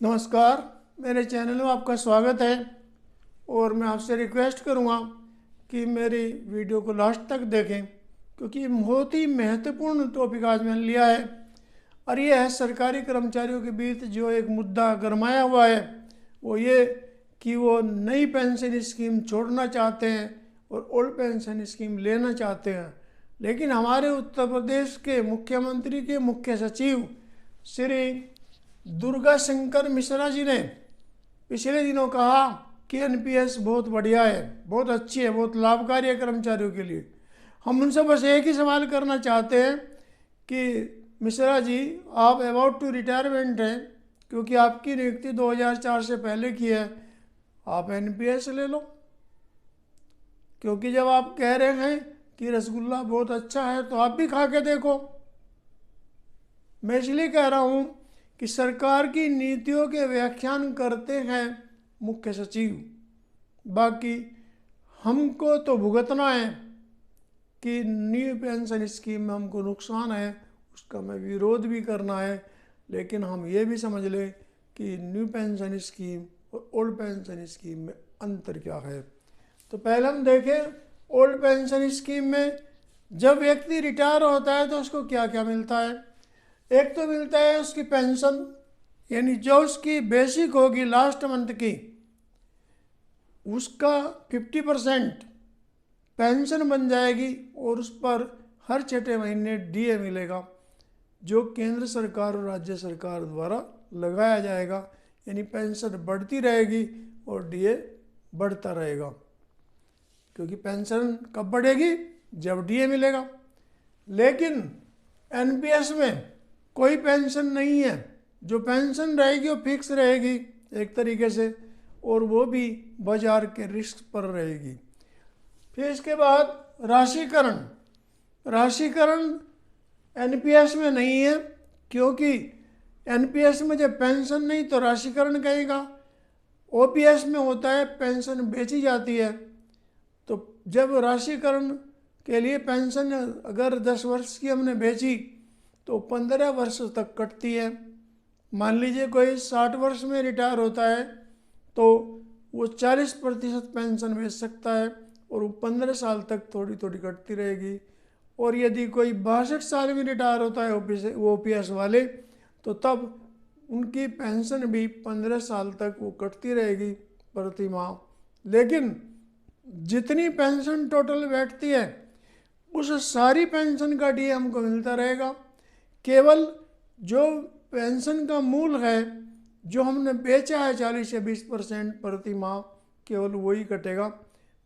नमस्कार, मेरे चैनल में आपका स्वागत है और मैं आपसे रिक्वेस्ट करूंगा कि मेरी वीडियो को लास्ट तक देखें क्योंकि बहुत ही महत्वपूर्ण टॉपिक आज मैंने लिया है। और ये है सरकारी कर्मचारियों के बीच जो एक मुद्दा गरमाया हुआ है, वो ये कि वो नई पेंशन स्कीम छोड़ना चाहते हैं और ओल्ड पेंशन स्कीम लेना चाहते हैं। लेकिन हमारे उत्तर प्रदेश के मुख्यमंत्री के मुख्य सचिव श्री दुर्गा शंकर मिश्रा जी ने पिछले दिनों कहा कि एनपीएस बहुत बढ़िया है, बहुत अच्छी है, बहुत लाभकारी है कर्मचारियों के लिए। हम उनसे बस एक ही सवाल करना चाहते हैं कि मिश्रा जी, आप अबाउट टू रिटायरमेंट हैं क्योंकि आपकी नियुक्ति 2004 से पहले की है, आप एनपीएस ले लो। क्योंकि जब आप कह रहे हैं कि रसगुल्ला बहुत अच्छा है तो आप भी खा के देखो। मैं इसलिए कह रहा हूँ कि सरकार की नीतियों के व्याख्यान करते हैं मुख्य सचिव, बाकी हमको तो भुगतना है कि न्यू पेंशन स्कीम में हमको नुकसान है, उसका हमें विरोध भी करना है। लेकिन हम ये भी समझ लें कि न्यू पेंशन स्कीम और ओल्ड पेंशन स्कीम में अंतर क्या है। तो पहले हम देखें ओल्ड पेंशन स्कीम में जब व्यक्ति रिटायर होता है तो उसको क्या क्या मिलता है। एक तो मिलता है उसकी पेंशन, यानी जो उसकी बेसिक होगी लास्ट मंथ की, उसका 50% पेंशन बन जाएगी और उस पर हर छठे महीने डीए मिलेगा जो केंद्र सरकार और राज्य सरकार द्वारा लगाया जाएगा। यानी पेंशन बढ़ती रहेगी और डीए बढ़ता रहेगा, क्योंकि पेंशन कब बढ़ेगी? जब डीए मिलेगा। लेकिन एनपीएस में कोई पेंशन नहीं है, जो पेंशन रहेगी वो फिक्स रहेगी एक तरीके से, और वो भी बाजार के रिस्क पर रहेगी। फिर इसके बाद राशिकरण एनपीएस में नहीं है, क्योंकि एनपीएस में जब पेंशन नहीं तो राशिकरण कहेगा। ओपीएस में होता है पेंशन बेची जाती है, तो जब राशिकरण के लिए पेंशन अगर 10 वर्ष की हमने बेची तो 15 वर्ष तक कटती है। मान लीजिए कोई 60 वर्ष में रिटायर होता है तो वो 40% पेंशन बेच सकता है और वो 15 साल तक थोड़ी थोड़ी कटती रहेगी। और यदि कोई 62 साल में रिटायर होता है ओपीएस वाले, तो तब उनकी पेंशन भी 15 साल तक वो कटती रहेगी प्रति माह। लेकिन जितनी पेंशन टोटल बैठती है उस सारी पेंशन का डीए हमको मिलता रहेगा। केवल जो पेंशन का मूल है जो हमने बेचा है 40 से 20% प्रति माह, केवल वही कटेगा,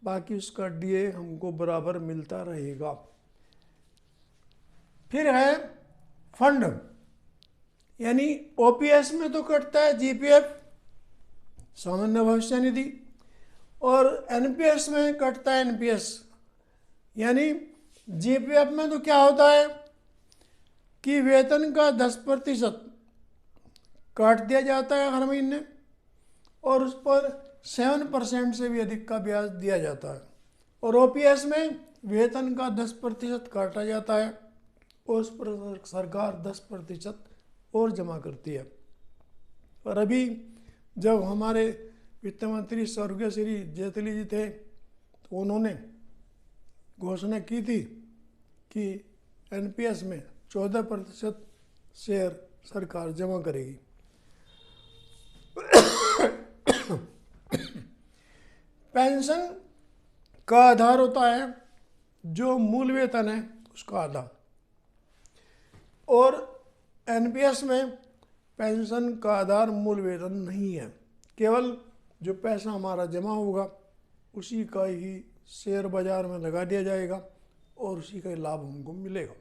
बाकी उसका डीए हमको बराबर मिलता रहेगा। फिर है फंड, यानी ओपीएस में तो कटता है जीपीएफ सामान्य भविष्य निधि, और एनपीएस में कटता है एनपीएस। यानी जीपीएफ में तो क्या होता है कि वेतन का 10% काट दिया जाता है हर महीने और उस पर 7% से भी अधिक का ब्याज दिया जाता है। और ओपीएस में वेतन का 10% काटा जाता है और उस पर सरकार 10% और जमा करती है। और अभी जब हमारे वित्त मंत्री स्वर्गीय श्री जेटली जी थे तो उन्होंने घोषणा की थी कि एनपीएस में 14% शेयर सरकार जमा करेगी। पेंशन का आधार होता है जो मूल वेतन है उसका आधा, और एनपीएस में पेंशन का आधार मूल वेतन नहीं है, केवल जो पैसा हमारा जमा होगा उसी का ही शेयर बाजार में लगा दिया जाएगा और उसी का लाभ हमको मिलेगा।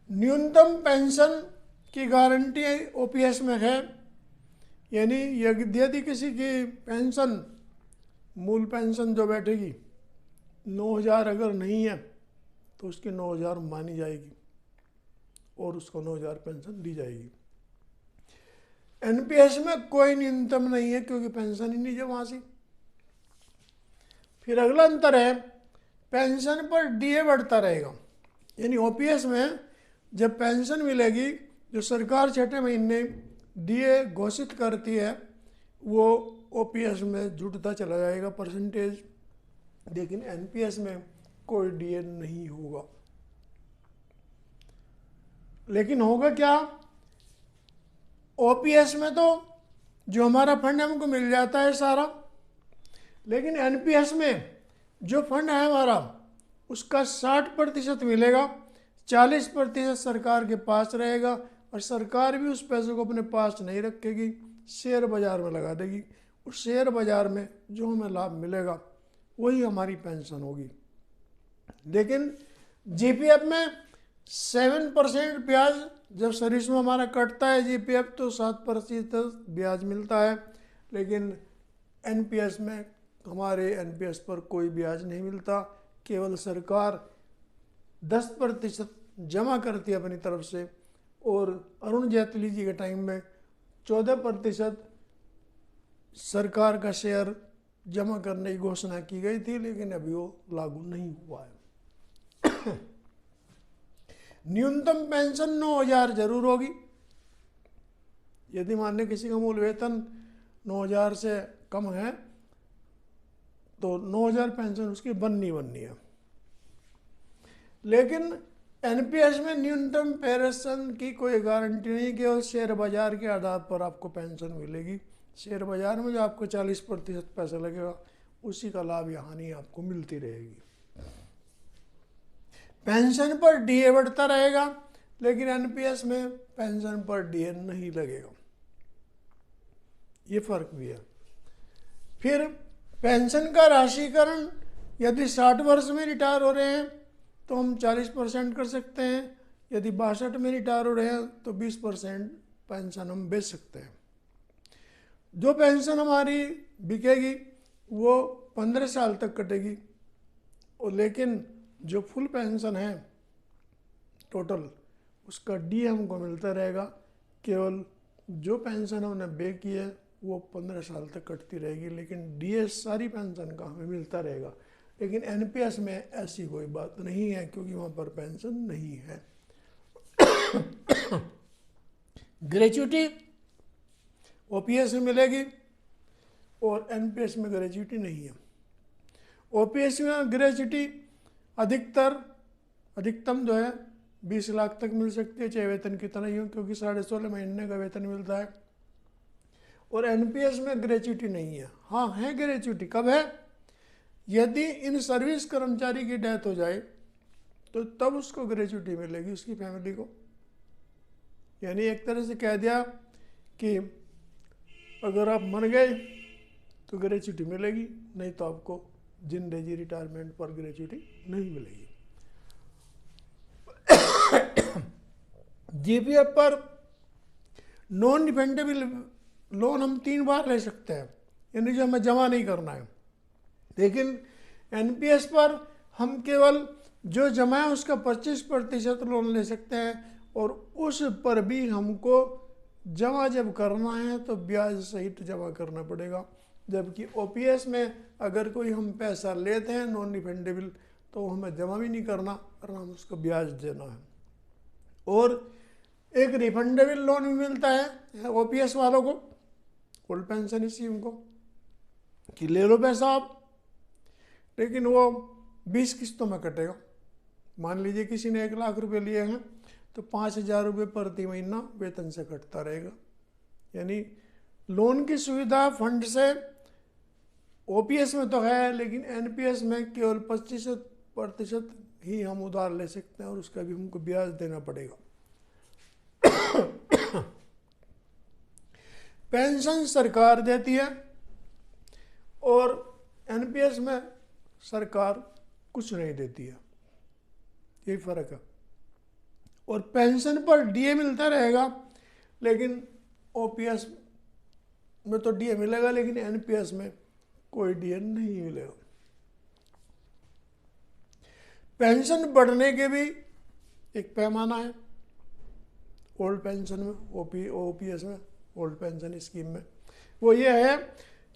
न्यूनतम पेंशन की गारंटी ओपीएस में है, यानी यदि किसी की पेंशन मूल पेंशन जो बैठेगी 9,000 अगर नहीं है तो उसकी 9,000 मानी जाएगी और उसको 9,000 पेंशन दी जाएगी। एनपीएस में कोई न्यूनतम नहीं है क्योंकि पेंशन ही नहीं जमा सी। फिर अगला अंतर है पेंशन पर डीए बढ़ता रहेगा, यानी ओपीएस में जब पेंशन मिलेगी जो सरकार छठे महीने डीए घोषित करती है वो ओपीएस में जुड़ता चला जाएगा परसेंटेज, लेकिन एनपीएस में कोई डीए नहीं होगा। लेकिन होगा क्या, ओपीएस में तो जो हमारा फंड हमको मिल जाता है सारा, लेकिन एनपीएस में जो फंड है हमारा उसका 60% मिलेगा, 40% सरकार के पास रहेगा, और सरकार भी उस पैसे को अपने पास नहीं रखेगी, शेयर बाजार में लगा देगी। उस शेयर बाजार में जो हमें लाभ मिलेगा वही हमारी पेंशन होगी। लेकिन जीपीएफ में 7% ब्याज जब सर्विस में हमारा कटता है जीपीएफ तो 7% ब्याज मिलता है, लेकिन एनपीएस में हमारे एनपीएस पर कोई ब्याज नहीं मिलता, केवल सरकार 10% जमा करती है अपनी तरफ से, और अरुण जेटली जी के टाइम में 14% सरकार का शेयर जमा करने की घोषणा की गई थी, लेकिन अभी वो लागू नहीं हुआ है। न्यूनतम पेंशन 9,000 जरूर होगी। यदि मान लें किसी का मूल वेतन 9,000 से कम है तो 9,000 पेंशन उसकी बननी है। लेकिन एनपीएस में न्यूनतम पेंशन की कोई गारंटी नहीं, केवल शेयर बाजार के आधार पर आपको पेंशन मिलेगी। शेयर बाजार में जो आपको 40% पैसा लगेगा उसी का लाभ यहाँ नहीं आपको मिलती रहेगी। पेंशन पर डीए बढ़ता रहेगा, लेकिन एनपीएस में पेंशन पर डीए नहीं लगेगा, ये फर्क भी है। फिर पेंशन का राशिकरण यदि 60 वर्ष में रिटायर हो रहे हैं तो हम 40% कर सकते हैं, यदि 62 में रिटायर हो रहे हैं तो 20% पेंशन हम बेच सकते हैं। जो पेंशन हमारी बिकेगी वो 15 साल तक कटेगी, और लेकिन जो फुल पेंशन है टोटल उसका डी हमको मिलता रहेगा। केवल जो पेंशन हमने बे की है वो 15 साल तक कटती रहेगी, लेकिन डीएस सारी पेंशन का हमें मिलता रहेगा। लेकिन एनपीएस में ऐसी कोई बात नहीं है, क्योंकि वहाँ पर पेंशन नहीं है। ग्रेच्युटी ओपीएस में मिलेगी और एनपीएस में ग्रेच्युटी नहीं है। ओपीएस में ग्रेच्युटी अधिकतम जो है 20 लाख तक मिल सकती है, चाहे वेतन कितना ही हो, क्योंकि 16.5 महीने का वेतन मिलता है। और एनपीएस में ग्रेच्युटी नहीं है। हाँ है ग्रेच्युटी, कब है, यदि इन सर्विस कर्मचारी की डेथ हो जाए तो तब उसको ग्रेच्युटी मिलेगी उसकी फैमिली को। यानी एक तरह से कह दिया कि अगर आप मर गए तो ग्रेच्युटी मिलेगी, नहीं तो आपको जिंदगी रिटायरमेंट पर ग्रेच्युटी नहीं मिलेगी। जीपीएफ पर नॉन डिफेंडेबल लोन हम 3 बार ले सकते हैं, यानी जो हमें जमा नहीं करना है। लेकिन एनपीएस पर हम केवल जो जमा है उसका 25% लोन ले सकते हैं, और उस पर भी हमको जमा जब करना है तो ब्याज सहित जमा करना पड़ेगा। जबकि ओपीएस में अगर कोई हम पैसा लेते हैं नॉन डिफेंडेबल तो हमें जमा भी नहीं करना और हम उसको ब्याज देना है। और एक रिफंडेबल लोन भी मिलता है ओपीएस वालों को, ओल्ड पेंशन स्कीम को, कि ले लो पैसा आप, लेकिन वो 20 किस्तों में कटेगा। मान लीजिए किसी ने 1 लाख रुपए लिए हैं तो 5,000 रुपये प्रति महीना वेतन से कटता रहेगा। यानी लोन की सुविधा फंड से ओपीएस में तो है, लेकिन एनपीएस में केवल 25% ही हम उधार ले सकते हैं, और उसका भी हमको ब्याज देना पड़ेगा। पेंशन सरकार देती है और एनपीएस में सरकार कुछ नहीं देती है, यही फर्क है। और पेंशन पर डीए मिलता रहेगा, लेकिन ओपीएस में तो डीए मिलेगा, लेकिन एनपीएस में कोई डीए नहीं मिलेगा। पेंशन बढ़ने के भी एक पैमाना है ओल्ड पेंशन में, ओपीएस में, ओल्ड पेंशन स्कीम में। वो ये है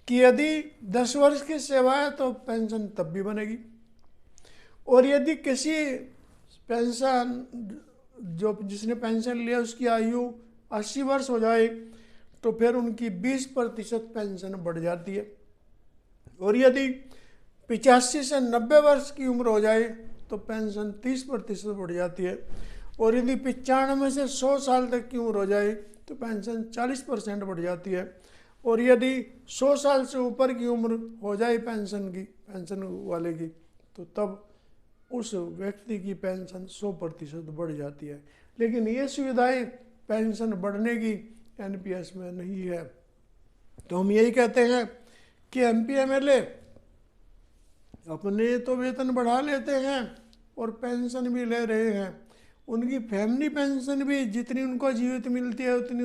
कि यदि 10 वर्ष की सेवा है तो पेंशन तब भी बनेगी, और यदि किसी पेंशन जो जिसने पेंशन लिया उसकी आयु 80 वर्ष हो जाए तो फिर उनकी 20% पेंशन बढ़ जाती है। और यदि 85 से 90 वर्ष की उम्र हो जाए तो पेंशन 30% बढ़ जाती है। और यदि 95 से 100 साल तक की उम्र हो जाए तो पेंशन 40% बढ़ जाती है। और यदि 100 साल से ऊपर की उम्र हो जाए पेंशन वाले की, तो तब उस व्यक्ति की पेंशन 100% बढ़ जाती है। लेकिन ये सुविधाएं पेंशन बढ़ने की एनपीएस में नहीं है। तो हम यही कहते हैं कि एमपी एमएलए अपने तो वेतन बढ़ा लेते हैं और पेंशन भी ले रहे हैं। उनकी फैमिली पेंशन भी जितनी उनको जीवित मिलती है उतनी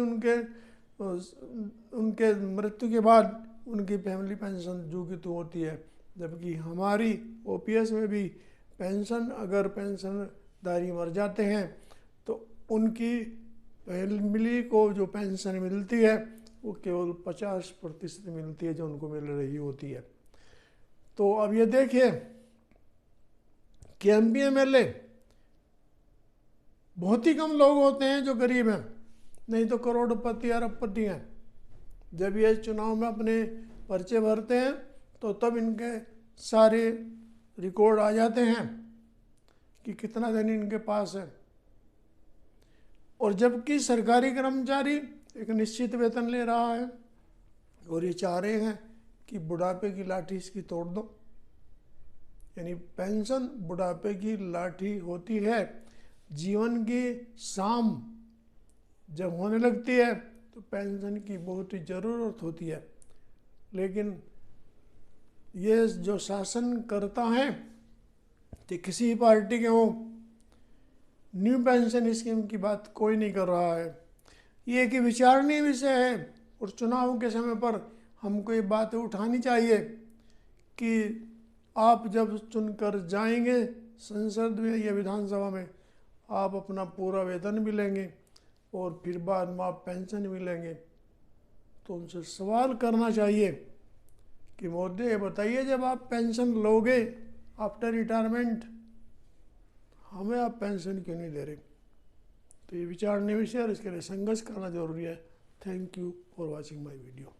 उनके मृत्यु के बाद उनकी फैमिली पेंशन जो कि तो होती है। जबकि हमारी ओपीएस में भी पेंशन, अगर पेंशनधारी मर जाते हैं तो उनकी फैमिली को जो पेंशन मिलती है वो केवल 50% मिलती है जो उनको मिल रही होती है। तो अब ये देखिए कि एमपी एमएलए बहुत ही कम लोग होते हैं जो गरीब हैं, नहीं तो करोड़पति अरबपति हैं। जब ये चुनाव में अपने पर्चे भरते हैं तो तब इनके सारे रिकॉर्ड आ जाते हैं कि कितना धन इनके पास है। और जबकि सरकारी कर्मचारी एक निश्चित वेतन ले रहा है और ये चाह रहे हैं कि बुढ़ापे की लाठी इसकी तोड़ दो। यानी पेंशन बुढ़ापे की लाठी होती है। जीवन की शाम जब होने लगती है तो पेंशन की बहुत ही ज़रूरत होती है। लेकिन ये जो शासन करता है कि किसी पार्टी के हों, न्यू पेंशन स्कीम की बात कोई नहीं कर रहा है। ये एक विचारणीय विषय है और चुनाव के समय पर हमको ये बात उठानी चाहिए कि आप जब चुनकर जाएंगे संसद में या विधानसभा में, आप अपना पूरा वेतन भी लेंगे और फिर बाद में आप पेंशन भी लेंगे। तो उनसे सवाल करना चाहिए कि मोदी ये बताइए, जब आप पेंशन लोगे आफ्टर रिटायरमेंट, हमें आप पेंशन क्यों नहीं दे रहे? तो ये विचारणीय विषय और इसके लिए संघर्ष करना जरूरी है। Thank you for watching my video.